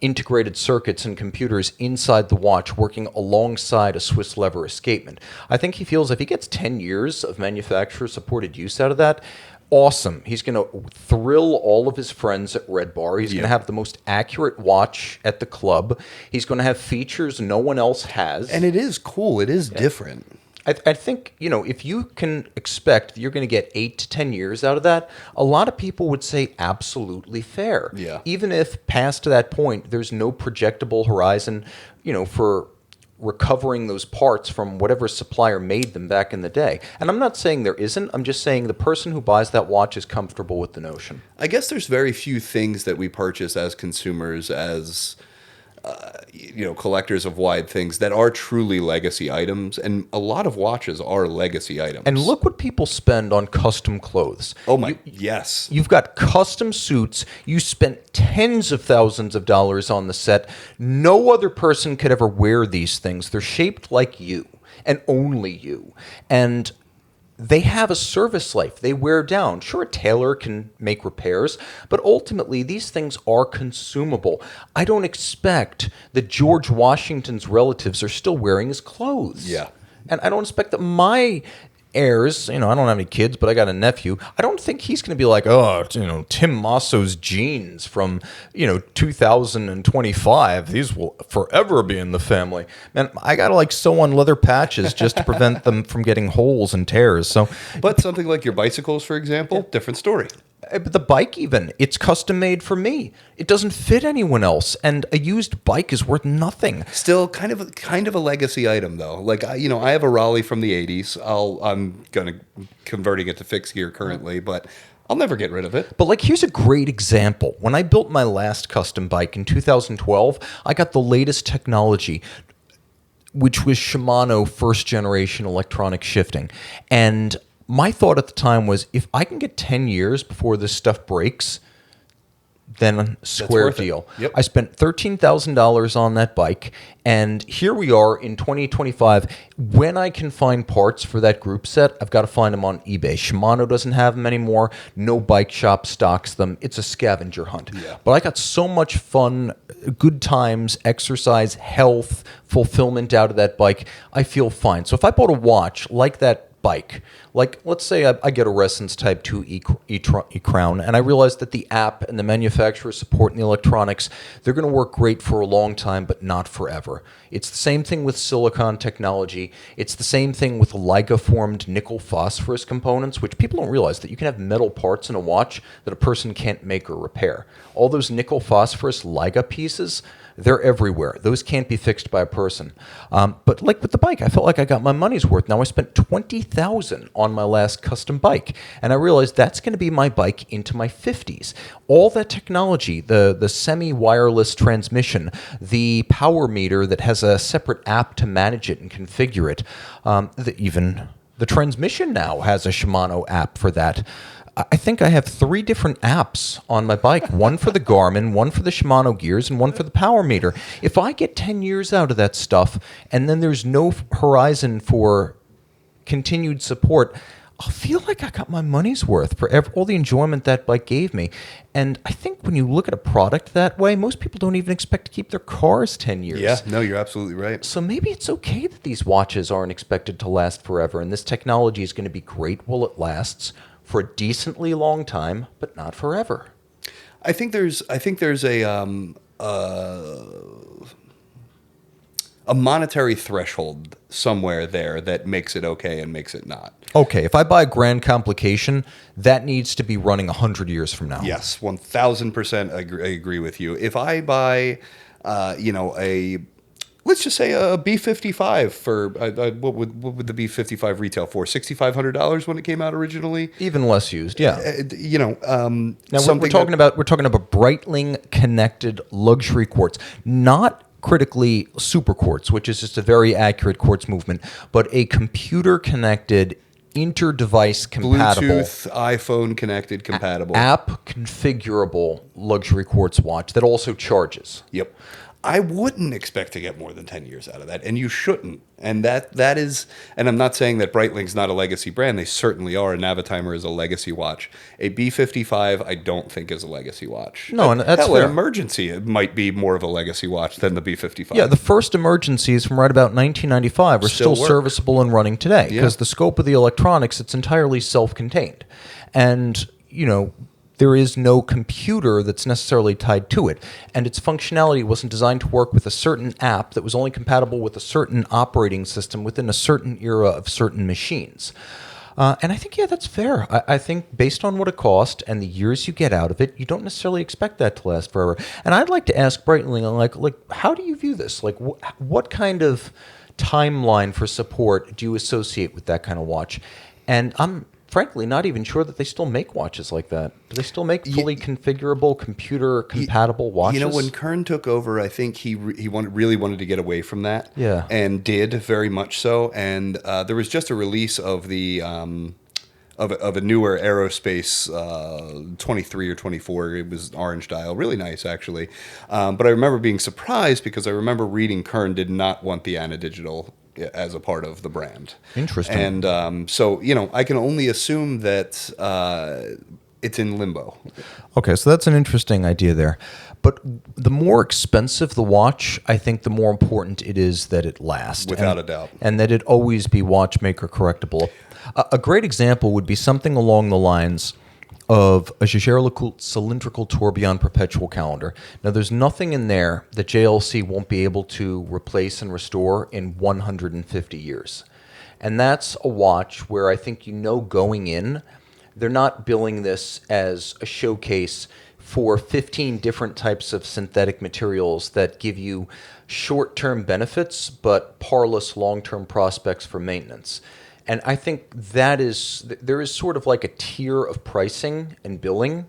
integrated circuits and computers inside the watch working alongside a Swiss lever escapement. I think he feels if he gets 10 years of manufacturer-supported use out of that, awesome. He's going to thrill all of his friends at Red Bar. He's going to have the most accurate watch at the club. He's going to have features no one else has.
And it is cool. It is different.
I think, if you can expect that you're going to get 8 to 10 years out of that, a lot of people would say absolutely fair.
Yeah.
Even if past that point, there's no projectable horizon, for recovering those parts from whatever supplier made them back in the day. And I'm not saying there isn't. I'm just saying the person who buys that watch is comfortable with the notion.
I guess there's very few things that we purchase as consumers, as collectors of wide things, that are truly legacy items, and a lot of watches are legacy items.
And look what people spend on custom clothes.
Oh my, yes.
You've got custom suits. You spent tens of thousands of dollars on the set. No other person could ever wear these things. They're shaped like you, and only you. And they have a service life. They wear down. Sure, a tailor can make repairs, but ultimately these things are consumable. I don't expect that George Washington's relatives are still wearing his clothes.
Yeah.
And I don't expect that my heirs, I don't have any kids, but I got a nephew. I don't think he's going to be like, Tim Masso's jeans from, 2025. These will forever be in the family. Man, I got to sew on leather patches just to prevent them from getting holes and tears. So,
but something like your bicycles, for example, different story.
But the bike even, it's custom made for me. It doesn't fit anyone else, and a used bike is worth nothing.
Still kind of a legacy item though. Like I have a Raleigh from the 80s. I'm converting it to fixed gear currently, but I'll never get rid of it.
But here's a great example. When I built my last custom bike in 2012, I got the latest technology, which was Shimano first generation electronic shifting. And my thought at the time was, if I can get 10 years before this stuff breaks, then square deal.
Yep.
I spent $13,000 on that bike, and here we are in 2025. When I can find parts for that group set, I've got to find them on eBay. Shimano doesn't have them anymore. No bike shop stocks them. It's a scavenger hunt.
Yeah.
But I got so much fun, good times, exercise, health, fulfillment out of that bike. I feel fine. So if I bought a watch like that bike, let's say I get a Resonance Type 2 E-Crown, and I realize that the app and the manufacturer support and the electronics, they're going to work great for a long time, but not forever. It's the same thing with silicon technology. It's the same thing with Leica-formed nickel phosphorus components, which people don't realize that you can have metal parts in a watch that a person can't make or repair. All those nickel phosphorus Leica pieces, they're everywhere. Those can't be fixed by a person. But with the bike, I felt like I got my money's worth. Now I spent $20,000 $50,000 on my last custom bike. And I realized that's going to be my bike into my 50s. All that technology, the semi-wireless transmission, the power meter that has a separate app to manage it and configure it, even the transmission now has a Shimano app for that. I think I have 3 different apps on my bike, one for the Garmin, one for the Shimano gears, and one for the power meter. If I get 10 years out of that stuff and then there's no horizon for continued support, I feel like I got my money's worth for all the enjoyment that bike gave me. And I think when you look at a product that way, most people don't even expect to keep their cars 10 years.
Yeah, no, you're absolutely right.
So maybe it's okay that these watches aren't expected to last forever, and this technology is going to be great while it lasts for a decently long time, but not forever.
I think there's a monetary threshold somewhere there that makes it okay and makes it not.
Okay, if I buy a Grand Complication, that needs to be running 100 years from now.
Yes, 1,000% I agree with you. If I buy, let's just say a B55 for what would the B55 retail for? $6,500 when it came out originally.
Even less used, yeah.
Now
we're talking about Breitling connected luxury quartz, not critically super quartz, which is just a very accurate quartz movement, but a computer connected, inter-device compatible,
Bluetooth, iPhone connected compatible,
app configurable luxury quartz watch that also charges.
Yep. I wouldn't expect to get more than 10 years out of that, and you shouldn't. And that is, and I'm not saying that Breitling's not a legacy brand. They certainly are. A Navitimer is a legacy watch. A B55, I don't think is a legacy watch.
No, and that's fair.
An emergency, it might be more of a legacy watch than the B55.
Yeah, the first emergencies from right about 1995 are still serviceable and running today because the scope of the electronics, it's entirely self-contained. And, there is no computer that's necessarily tied to it. And its functionality wasn't designed to work with a certain app that was only compatible with a certain operating system within a certain era of certain machines. And I think, that's fair. I think based on what it cost and the years you get out of it, you don't necessarily expect that to last forever. And I'd like to ask Breitling, like how do you view this? Like, what kind of timeline for support do you associate with that kind of watch? And I'm frankly not even sure that they still make watches like that. Do they still make fully configurable, computer-compatible watches?
When Kern took over, I think he really wanted to get away from that.
Yeah.
And did, very much so. And there was just a release of the of a newer Aerospace 23 or 24. It was orange dial. Really nice, actually. But I remember being surprised because I remember reading Kern did not want the Ana-Digital as a part of the brand.
Interesting.
And so, I can only assume that it's in limbo.
Okay, so that's an interesting idea there. But the more expensive the watch, I think the more important it is that it lasts.
Without a doubt.
And that it always be watchmaker correctable. A great example would be something along the lines of a Jaeger-LeCoultre cylindrical tourbillon perpetual calendar. Now, there's nothing in there that JLC won't be able to replace and restore in 150 years. And that's a watch where I think going in, they're not billing this as a showcase for 15 different types of synthetic materials that give you short-term benefits but parlous long-term prospects for maintenance. And I think there is sort of like a tier of pricing and billing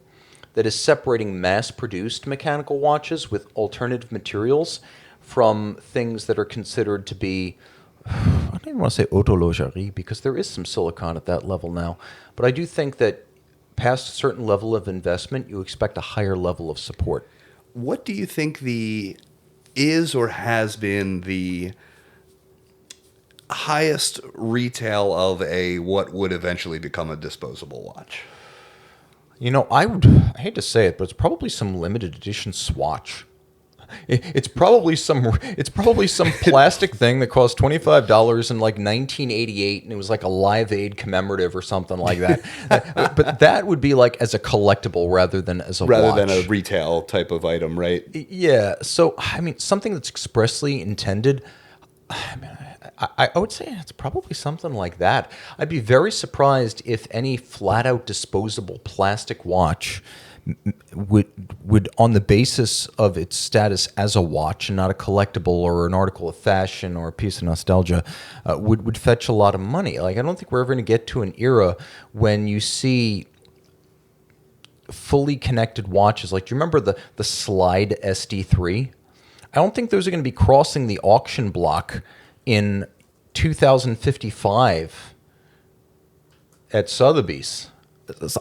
that is separating mass-produced mechanical watches with alternative materials from things that are considered to be, I don't even want to say autologerie because there is some silicon at that level now. But I do think that past a certain level of investment, you expect a higher level of support.
What do you think is or has been the highest retail of what would eventually become a disposable watch?
I hate to say it, but it's probably some limited edition Swatch. It's probably some plastic thing that cost $25 in like 1988, and it was like a Live Aid commemorative or something like that. But that would be like as a collectible rather than as a watch.
Than a retail type of item, right?
Yeah. So something that's expressly intended. I would say it's probably something like that. I'd be very surprised if any flat-out disposable plastic watch would on the basis of its status as a watch and not a collectible or an article of fashion or a piece of nostalgia, would fetch a lot of money. Like, I don't think we're ever going to get to an era when you see fully connected watches. Like, do you remember the Slide SD3? I don't think those are going to be crossing the auction block in 2055 at Sotheby's.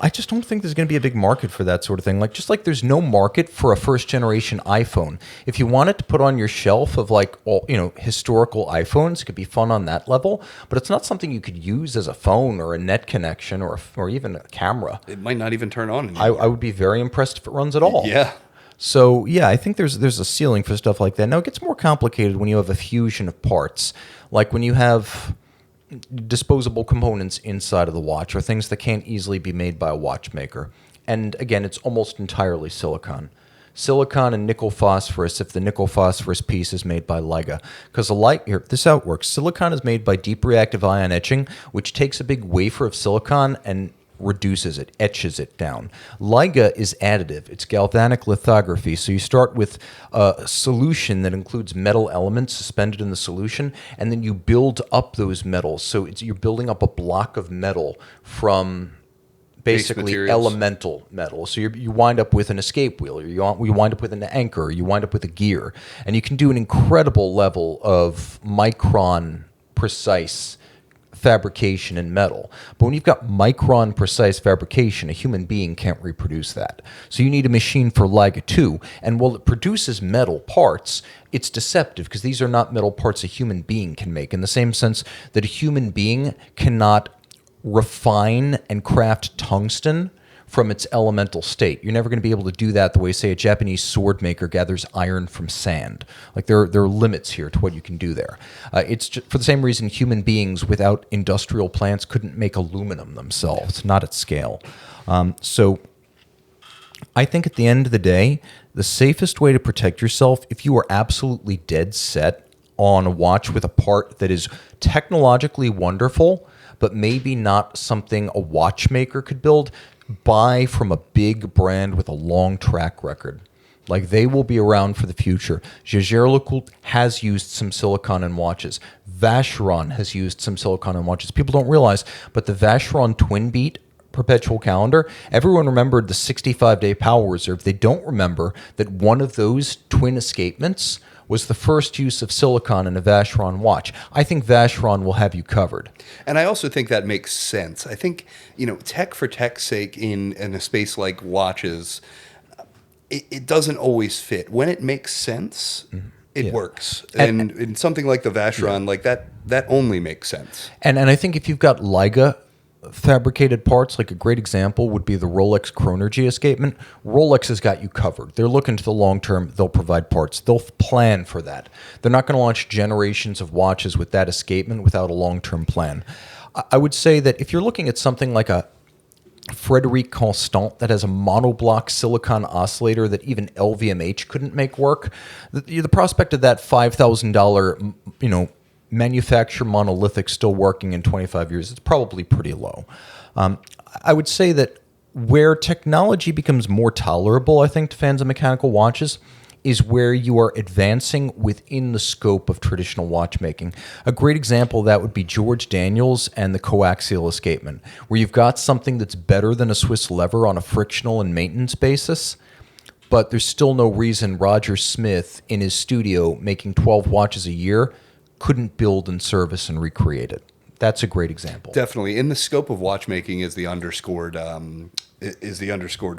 I just don't think there's going to be a big market for that sort of thing. Like, just like there's no market for a first generation iPhone. If you want it to put on your shelf of like all, historical iPhones, it could be fun on that level, but it's not something you could use as a phone or a net connection or even a camera.
It might not even turn on anymore.
I would be very impressed if it runs at all.
Yeah.
So yeah, I think there's a ceiling for stuff like that. Now it gets more complicated when you have a fusion of parts, like when you have disposable components inside of the watch, or things that can't easily be made by a watchmaker. And again, it's almost entirely silicon. Silicon and nickel phosphorus if the nickel phosphorus piece is made by Leica. Because this how it works. Silicon is made by deep reactive ion etching, which takes a big wafer of silicon and reduces it, etches it down. Leica is additive. It's galvanic lithography. So you start with a solution that includes metal elements suspended in the solution, and then you build up those metals. So you're building up a block of metal from basically elemental metal. So you wind up with an escape wheel, or you wind up with an anchor, or you wind up with a gear. And you can do an incredible level of micron precise fabrication in metal. But when you've got micron precise fabrication, a human being can't reproduce that. So you need a machine for Leica too. And while it produces metal parts, it's deceptive because these are not metal parts a human being can make, in the same sense that a human being cannot refine and craft tungsten from its elemental state. You're never going to be able to do that the way, say, a Japanese sword maker gathers iron from sand. Like, there are limits here to what you can do there. It's just for the same reason human beings without industrial plants couldn't make aluminum themselves, not at scale. So I think at the end of the day, the safest way to protect yourself, if you are absolutely dead set on a watch with a part that is technologically wonderful, but maybe not something a watchmaker could build, buy from a big brand with a long track record. Like, they will be around for the future. Jaeger-LeCoultre has used some silicon in watches. Vacheron has used some silicon in watches. People don't realize, but the Vacheron Twin Beat perpetual calendar, everyone remembered the 65-day power reserve. They don't remember that one of those twin escapements was the first use of silicon in a Vacheron watch. I think Vacheron will have you covered.
And I also think that makes sense. I think, tech for tech's sake in a space like watches, it doesn't always fit. When it makes sense, it works. And in something like the Vacheron, like that only makes sense.
And I think if you've got Leica fabricated parts, like a great example would be the Rolex Chronergy escapement. Rolex has got you covered. They're looking to the long term. They'll provide parts. They'll plan for that. They're not going to launch generations of watches with that escapement without a long-term plan. I would say that if you're looking at something like a Frederic Constant that has a monoblock silicon oscillator that even LVMH couldn't make work, the prospect of that $5,000, manufacture monolithic still working in 25 years, it's probably pretty low. I would say that where technology becomes more tolerable, I think, to fans of mechanical watches is where you are advancing within the scope of traditional watchmaking. A great example of that would be George Daniels and the coaxial escapement, where you've got something that's better than a Swiss lever on a frictional and maintenance basis, but there's still no reason Roger Smith in his studio making 12 watches a year couldn't build and service and recreate it. That's a great example.
Definitely. In the scope of watchmaking is the underscored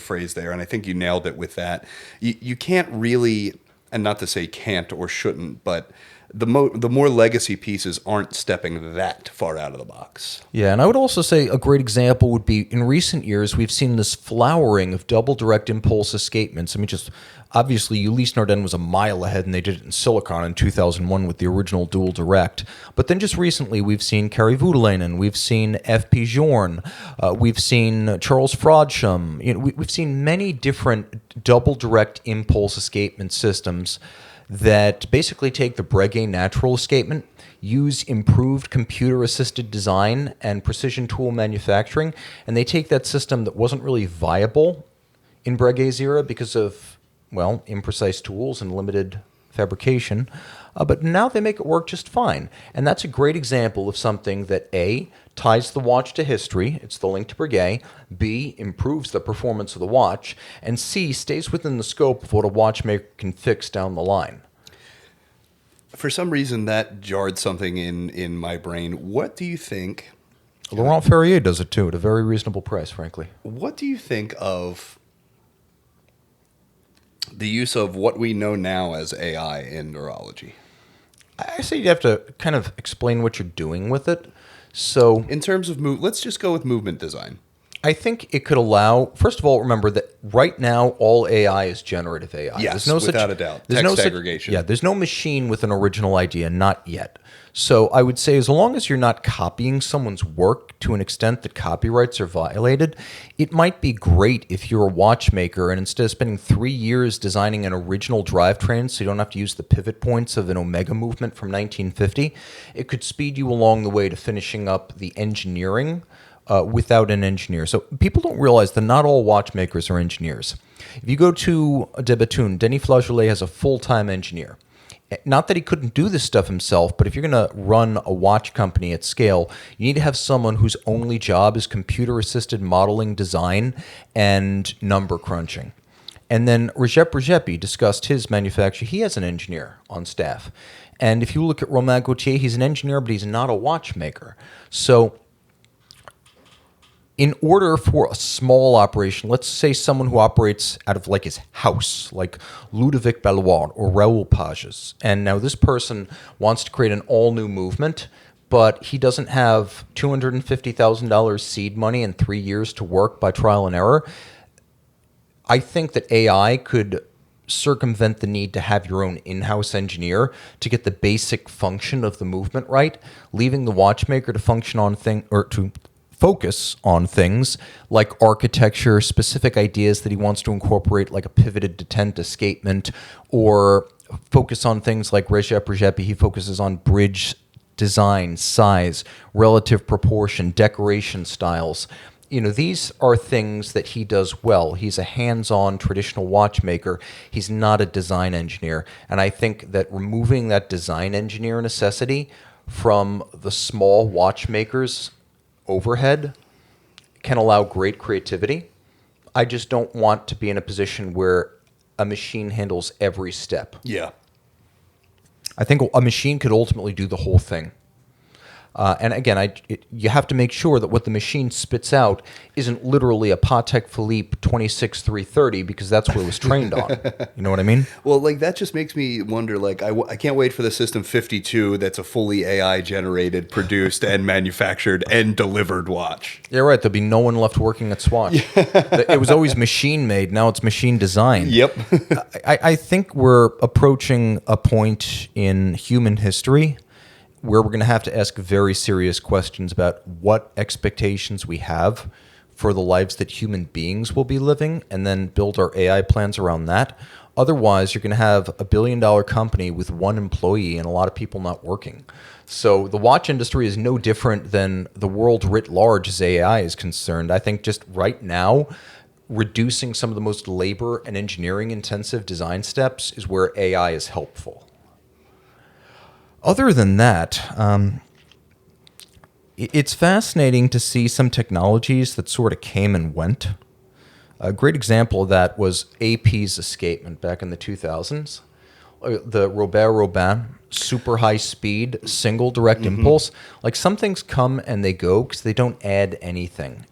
phrase there, and I think you nailed it with that. You can't really, and not to say can't or shouldn't, but the more legacy pieces aren't stepping that far out of the box.
Yeah, and I would also say a great example would be in recent years we've seen this flowering of double direct impulse escapements. I mean, just obviously Ulysse Nardin was a mile ahead, and they did it in silicon in 2001 with the original dual direct. But then just recently we've seen Kari Voutilainen, we've seen F.P. Journe, we've seen Charles Frodsham. We've seen many different double direct impulse escapement systems that basically take the Breguet natural escapement, use improved computer-assisted design and precision tool manufacturing, and they take that system that wasn't really viable in Breguet's era because of, well, imprecise tools and limited fabrication. But now they make it work just fine. And that's a great example of something that A, ties the watch to history, it's the link to Breguet, B, improves the performance of the watch, and C, stays within the scope of what a watchmaker can fix down the line.
For some reason, that jarred something in my brain. What do you think?
Laurent Ferrier does it too at a very reasonable price, frankly.
What do you think of the use of what we know now as AI in neurology?
I say you have to kind of explain what you're doing with it. So
In terms of let's just go with movement design.
I think it could allow, first of all, remember that right now all AI is generative AI.
Yes, without a doubt.
There's
Text
no
aggregation.
There's no machine with an original idea, not yet. So I would say as long as you're not copying someone's work to an extent that copyrights are violated, it might be great if you're a watchmaker and instead of spending 3 years designing an original drivetrain so you don't have to use the pivot points of an Omega movement from 1950, it could speed you along the way to finishing up the engineering without an engineer. So people don't realize that not all watchmakers are engineers. If you go to De Bethune, Denis Flageolet has a full-time engineer. Not that he couldn't do this stuff himself, but if you're going to run a watch company at scale, you need to have someone whose only job is computer-assisted modeling design and number crunching. And then Recep Recepi discussed his manufacturer. He has an engineer on staff. And if you look at Romain Gauthier, he's an engineer, but he's not a watchmaker. So in order for a small operation, let's say someone who operates out of like his house, like Ludovic Belloir or Raoul Pages, and now this person wants to create an all-new movement, but he doesn't have $250,000 seed money and 3 years to work by trial and error, I think that AI could circumvent the need to have your own in-house engineer to get the basic function of the movement right, leaving the watchmaker to function on to focus on things like architecture, specific ideas that he wants to incorporate, like a pivoted detent escapement, or focus on things like Recep Recepi. He focuses on bridge design, size, relative proportion, decoration styles. You know, these are things that he does well. He's a hands-on traditional watchmaker. He's not a design engineer. And I think that removing that design engineer necessity from the small watchmakers overhead can allow great creativity. I just don't want to be in a position where a machine handles every step.
Yeah.
I think a machine could ultimately do the whole thing. And again, you have to make sure that what the machine spits out isn't literally a Patek Philippe 26330 because that's what it was trained on. You know what I mean?
Well, like that just makes me wonder. Like, I can't wait for the System 52 that's a fully AI generated, produced, and manufactured and delivered watch.
Yeah, right. There'll be no one left working at Swatch. It was always machine made. Now it's machine designed.
Yep.
I think we're approaching a point in human history where we're going to have to ask very serious questions about what expectations we have for the lives that human beings will be living and then build our AI plans around that. Otherwise, you're going to have a billion-dollar company with one employee and a lot of people not working. So the watch industry is no different than the world writ large as AI is concerned. I think just right now, reducing some of the most labor and engineering intensive design steps is where AI is helpful. Other than that, it's fascinating to see some technologies that sort of came and went. A great example of that was AP's escapement back in the 2000s. The Robert Robin, super high speed, single direct impulse. Like some things come and they go because they don't add anything.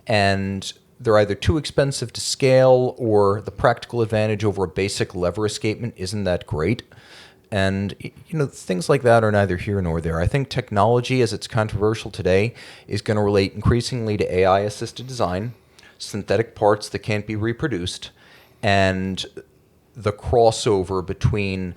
And they're either too expensive to scale or the practical advantage over a basic lever escapement isn't that great. And, you know, things like that are neither here nor there. I think technology, as it's controversial today, is going to relate increasingly to AI-assisted design, synthetic parts that can't be reproduced, and the crossover between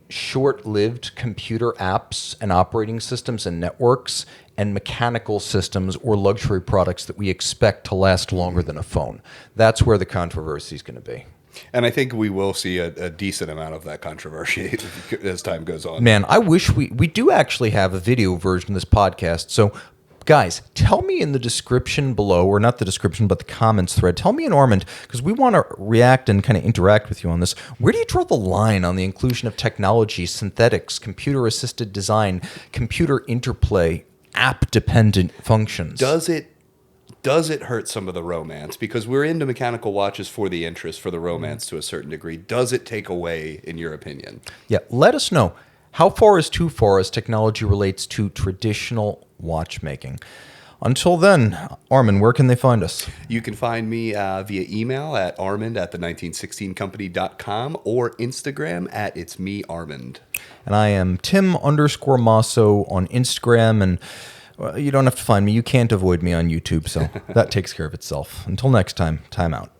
short-lived computer apps and operating systems and networks and mechanical systems or luxury products that we expect to last longer than a phone. That's where the controversy is going to be.
And I think we will see a decent amount of that controversy as time goes on.
Man, I wish we do actually have a video version of this podcast. So Guys, tell me in the description below, or not the description, but the comments thread, tell me and Armand, because we want to react and kind of interact with you on this. Where do you draw the line on the inclusion of technology, synthetics, computer-assisted design, computer interplay, app-dependent functions?
Does it hurt some of the romance? Because we're into mechanical watches for the interest, for the romance to a certain degree. Does it take away, in your opinion?
Yeah, let us know. How far is too far as technology relates to traditional watchmaking? Until then, Armand, where can they find us?
You can find me via email at armand@the1916company.com or Instagram at it's me, Armand.
And I am Tim_Masso on Instagram, and you don't have to find me. You can't avoid me on YouTube, so that takes care of itself. Until next time, time out.